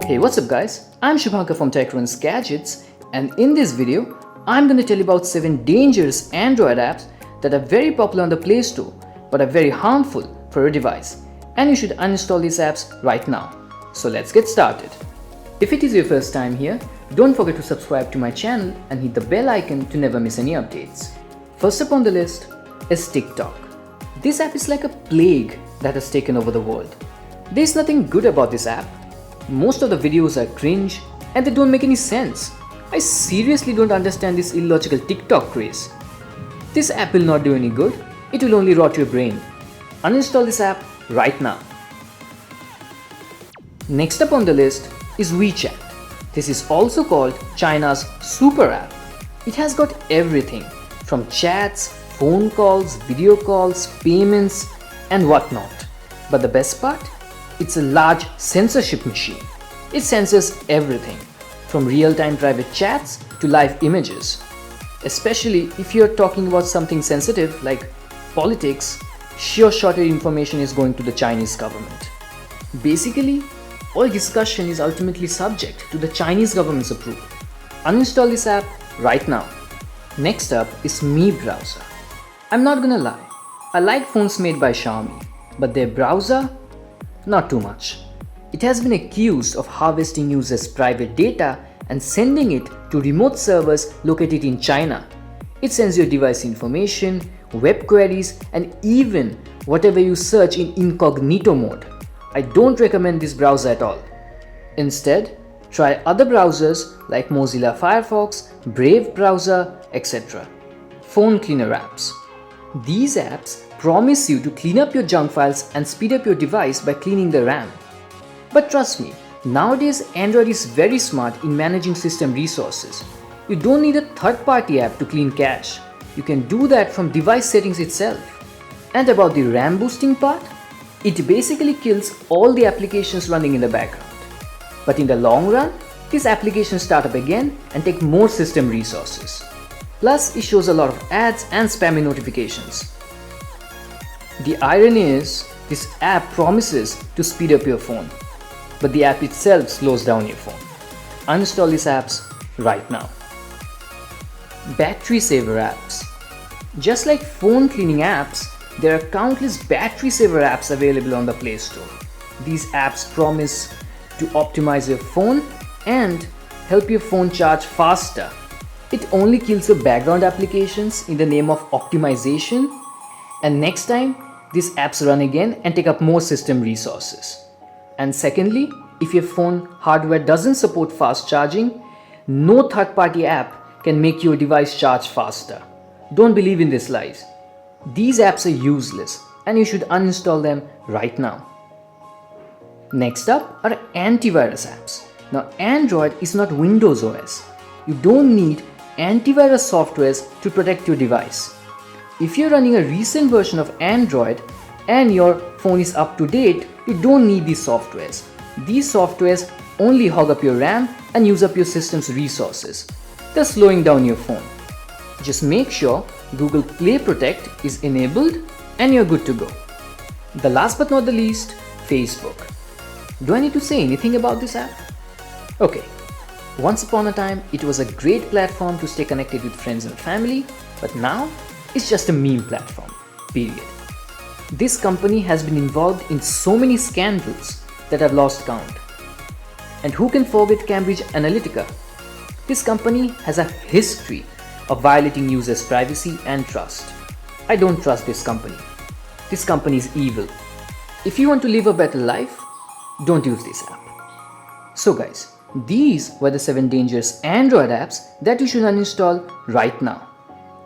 Hey, what's up guys? I'm Shubhankar from TechRunsGadgets, and in this video, I'm going to tell you about 7 dangerous Android apps that are very popular on the Play Store but are very harmful for your device, and you should uninstall these apps right now. So let's get started. If it is your first time here, don't forget to subscribe to my channel and hit the bell icon to never miss any updates. First up on the list is TikTok. This app is like a plague that has taken over the world. There's nothing good about this app. Most of the videos are cringe and they don't make any sense. I seriously don't understand this illogical TikTok craze. This app will not do any good. It will only rot your brain. Uninstall this app right now. Next up on the list is WeChat. This is also called China's super app. It has got everything from chats, phone calls, video calls, payments and whatnot. But the best part? It's a large censorship machine. It censors everything, from real-time private chats to live images. Especially if you're talking about something sensitive like politics, sure shot your information is going to the Chinese government. Basically, all discussion is ultimately subject to the Chinese government's approval. Uninstall this app right now. Next up is Mi browser. I'm not gonna lie, I like phones made by Xiaomi, but their browser? Not too much. It has been accused of harvesting users' private data and sending it to remote servers located in China. It sends your device information, web queries, and even whatever you search in incognito mode. I don't recommend this browser at all. Instead, try other browsers like Mozilla Firefox, Brave browser, etc. Phone cleaner apps. These apps promise you to clean up your junk files and speed up your device by cleaning the RAM. But trust me, nowadays Android is very smart in managing system resources. You don't need a third-party app to clean cache. You can do that from device settings itself. And about the RAM boosting part, it basically kills all the applications running in the background. But in the long run, these applications start up again and take more system resources. Plus, it shows a lot of ads and spammy notifications. The irony is, this app promises to speed up your phone, but the app itself slows down your phone. Uninstall these apps right now. Battery saver apps. Just like phone cleaning apps, there are countless battery saver apps available on the Play Store. These apps promise to optimize your phone and help your phone charge faster. It only kills your background applications in the name of optimization, and next time, these apps run again and take up more system resources. And secondly, if your phone hardware doesn't support fast charging, no third-party app can make your device charge faster. Don't believe in these lies. These apps are useless and you should uninstall them right now. Next up are antivirus apps. Now, Android is not Windows OS. You don't need antivirus softwares to protect your device. If you're running a recent version of Android and your phone is up to date, you don't need these softwares. These softwares only hog up your RAM and use up your system's resources, thus slowing down your phone. Just make sure Google Play Protect is enabled and you're good to go. The last but not the least, Facebook. Do I need to say anything about this app? Okay, once upon a time it was a great platform to stay connected with friends and family, but now it's just a meme platform, period. This company has been involved in so many scandals that I've lost count. And who can forget Cambridge Analytica? This company has a history of violating users' privacy and trust. I don't trust this company. This company is evil. If you want to live a better life, don't use this app. So guys, these were the 7 dangerous Android apps that you should uninstall right now.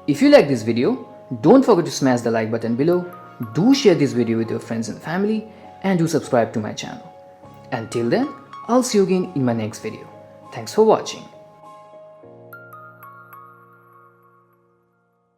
If you like this video, don't forget to smash the like button below, do share this video with your friends and family, and do subscribe to my channel. Until then, I'll see you again in my next video. Thanks for watching.